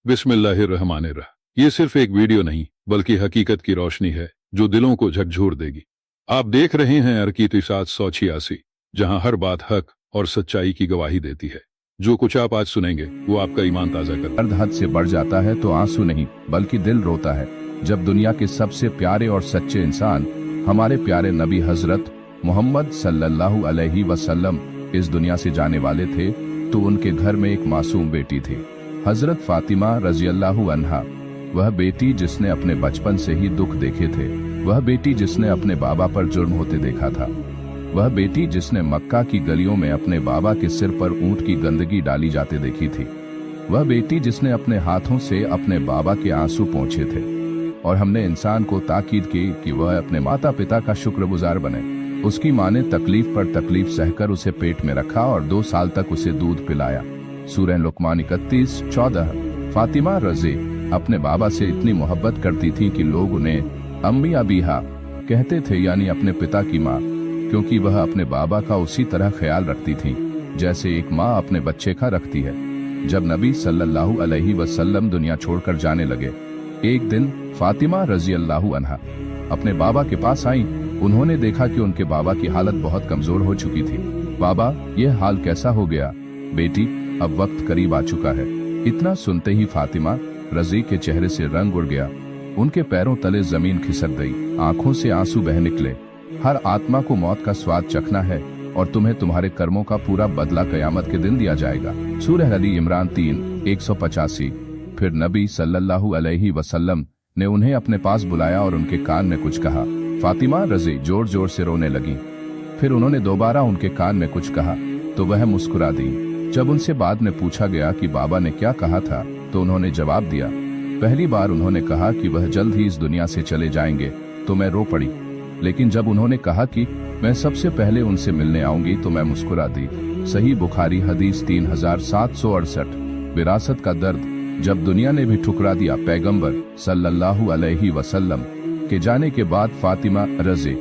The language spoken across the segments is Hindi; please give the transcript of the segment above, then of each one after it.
बिस्मिल्लाहिर्रहमानिर्रहीम। ये सिर्फ एक वीडियो नहीं बल्कि हकीकत की रोशनी है जो दिलों को झकझोर देगी। आप देख रहे हैं अर्कीत 786, जहां हर बात हक और सच्चाई की गवाही देती है। जो कुछ आप आज सुनेंगे वो आपका ईमान ताजा कर दर्द हद से बढ़ जाता है तो आंसू नहीं बल्कि दिल रोता है। जब दुनिया के सबसे प्यारे और सच्चे इंसान हमारे प्यारे नबी हजरत मोहम्मद सल्लल्लाहु अलैहि वसल्लम इस दुनिया से जाने वाले थे तो उनके घर में एक मासूम बेटी थी, हजरत फातिमा रज़ियल्लाहु अन्हा। वह बेटी जिसने अपने बचपन से ही दुख देखे थे, वह बेटी जिसने अपने बाबा पर जुर्म होते देखा था, वह बेटी जिसने मक्का की गलियों में अपने बाबा के सिर पर ऊंट की गंदगी डाली जाते देखी थी, वह बेटी जिसने अपने हाथों से अपने बाबा के आंसू पोंछे थे। और हमने इंसान को ताकीद की कि वह अपने माता पिता का शुक्रगुजार बने। उसकी माँ ने तकलीफ पर तकलीफ सहकर उसे पेट में रखा और 2 साल तक उसे दूध पिलाया। सूरह लुकमान 31:14। फातिमा रज़ी अपने बाबा से इतनी मोहब्बत करती थी कि लोग उन्हें अम्मी अबीहा कहते थे, यानी अपने पिता की माँ, क्योंकि वह अपने बाबा का उसी तरह ख्याल रखती थी जैसे एक माँ अपने बच्चे का रखती है। जब नबी सल्लल्लाहु अलैहि वसल्लम दुनिया छोड़कर जाने लगे, एक दिन फातिमा रज़ियल्लाहु अन्हा अपने बाबा के पास आई। उन्होंने देखा कि उनके बाबा की हालत बहुत कमजोर हो चुकी थी। बाबा, यह हाल कैसा हो गया? बेटी, अब वक्त करीब आ चुका है। इतना सुनते ही फातिमा रज़ी के चेहरे से रंग उड़ गया। उनके पैरों तले जमीन खिसक गई, आंखों से आंसू बह निकले। हर आत्मा को मौत का स्वाद चखना है और तुम्हें तुम्हारे कर्मों का पूरा बदला कयामत के दिन दिया जाएगा। सूरह आली इमरान 3:185। फिर नबी सल्लल्लाहु अलैहि वसल्लम ने उन्हें अपने पास बुलाया और उनके कान में कुछ कहा। फातिमा रज़ी जोर जोर से रोने लगी। फिर उन्होंने दोबारा उनके कान में कुछ कहा तो वह मुस्कुरा दी। जब उनसे बाद में पूछा गया कि बाबा ने क्या कहा था तो उन्होंने जवाब दिया। पहली बार उन्होंने कहा कि वह जल्द ही इस दुनिया से चले जाएंगे तो मैं रो पड़ी, लेकिन जब उन्होंने कहा कि मैं सबसे पहले उनसे मिलने आऊंगी तो मैं मुस्कुरा दी। सही बुखारी हदीस 3768। विरासत का दर्द। जब दुनिया ने भी ठुकरा दिया पैगंबर सल्लल्लाहु अलैहि वसल्लम के जाने के बाद, फातिमा रज़ी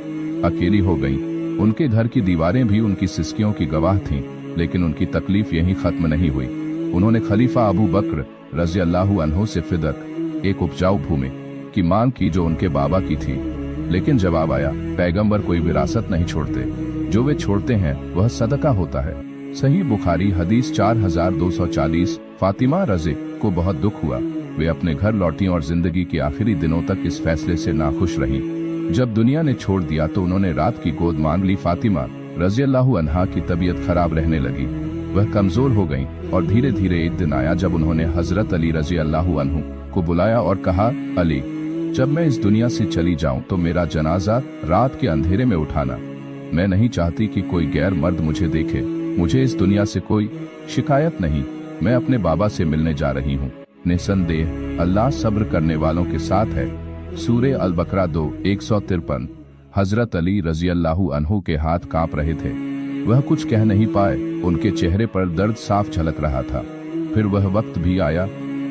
अकेली हो गईं। उनके घर की दीवारें भी उनकी सिसकियों की गवाह थीं, लेकिन उनकी तकलीफ यहीं खत्म नहीं हुई। उन्होंने खलीफा अबू बकर रज़ियल्लाहु अन्हु से फिदक, एक उपजाऊ भूमि, की मांग की जो उनके बाबा की थी, लेकिन जवाब आया, पैगंबर कोई विरासत नहीं छोड़ते, जो वे छोड़ते हैं वह सदका होता है। सही बुखारी हदीस 4240। फातिमा रज़ी को बहुत दुख हुआ। वे अपने घर लौटी और जिंदगी के आखिरी दिनों तक इस फैसले से नाखुश रहीं। जब दुनिया ने छोड़ दिया तो उन्होंने रात की गोद मान ली। फातिमा रज़ियल्लाहु अन्हा की तबीयत खराब रहने लगी, वह कमजोर हो गईं और धीरे धीरे एक दिन आया जब उन्होंने हजरत अली रज़ियल्लाहु अन्हु को बुलाया और कहा, अली, जब मैं इस दुनिया से चली जाऊं तो मेरा जनाजा रात के अंधेरे में उठाना। मैं नहीं चाहती कि कोई गैर मर्द मुझे देखे। मुझे इस दुनिया से कोई शिकायत नहीं। मैं अपने बाबा से मिलने जा रही हूँ। निसंदेह अल्लाह सब्र करने वालों के साथ है। सूरह अल बकरा 2:153। हजरत अली रज़ियल्लाहु अन्हु के हाथ कांप रहे थे, वह कुछ कह नहीं पाए। उनके चेहरे पर दर्द साफ झलक रहा था। फिर वह वक्त भी आया,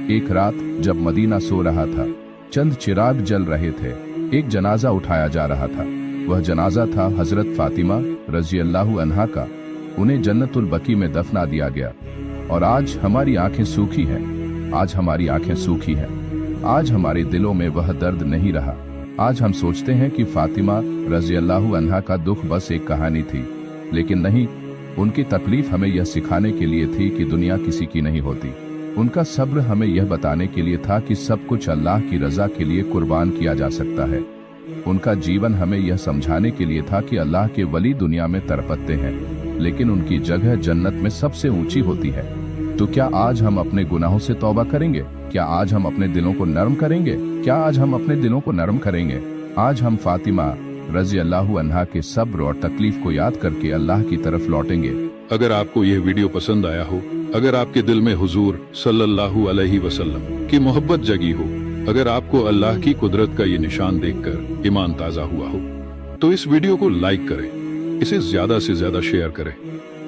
एक रात जब मदीना सो रहा था, चंद चिराग जल रहे थे, एक जनाजा उठाया जा रहा था। वह जनाजा था हजरत फातिमा रज़ियल्लाहु अन्हा का। उन्हें जन्नतुल बकी में दफना दिया गया। और आज हमारी आंखें सूखी हैं, आज हमारी आंखें सूखी हैं। आज हमारे दिलों में वह दर्द नहीं रहा। आज हम सोचते हैं कि फातिमा रज़ियल्लाहु अन्हा का दुख बस एक कहानी थी, लेकिन नहीं, उनकी तकलीफ हमें यह सिखाने के लिए थी कि दुनिया किसी की नहीं होती। उनका सब्र हमें यह बताने के लिए था कि सब कुछ अल्लाह की रजा के लिए कुर्बान किया जा सकता है। उनका जीवन हमें यह समझाने के लिए था कि अल्लाह के वली दुनिया में तड़पते हैं, लेकिन उनकी जगह जन्नत में सबसे ऊंची होती है। तो क्या आज हम अपने गुनाहों से तौबा करेंगे? क्या आज हम अपने दिलों को नरम करेंगे? क्या आज हम अपने दिलों को नरम करेंगे? आज हम फातिमा रज़ियल्लाहु अन्हा के सब्र और तकलीफ को याद करके अल्लाह की तरफ लौटेंगे। अगर आपको यह वीडियो पसंद आया हो, अगर आपके दिल में हुजूर सल्लल्लाहु अलैहि वसल्लम की मोहब्बत जगी हो, अगर आपको अल्लाह की कुदरत का ये निशान देखकर ईमान ताजा हुआ हो, तो इस वीडियो को लाइक करें, इसे ज्यादा से ज्यादा शेयर करें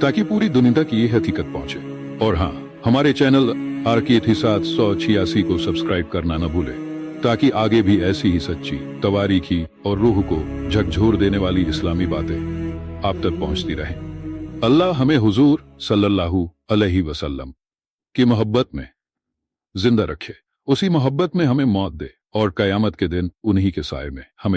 ताकि पूरी दुनिया तक ये हकीकत पहुंचे। और हाँ, हमारे चैनल अर्कीत 786 को सब्सक्राइब करना न भूलें ताकि आगे भी ऐसी ही सच्ची, तवारीखी और रूह को झकझोर देने वाली इस्लामी बातें आप तक पहुंचती रहें। अल्लाह हमें हुजूर सल्लल्लाहु अलैहि वसल्लम की मोहब्बत में जिंदा रखे, उसी मोहब्बत में हमें मौत दे और कयामत के दिन उन्हीं के साए में हमें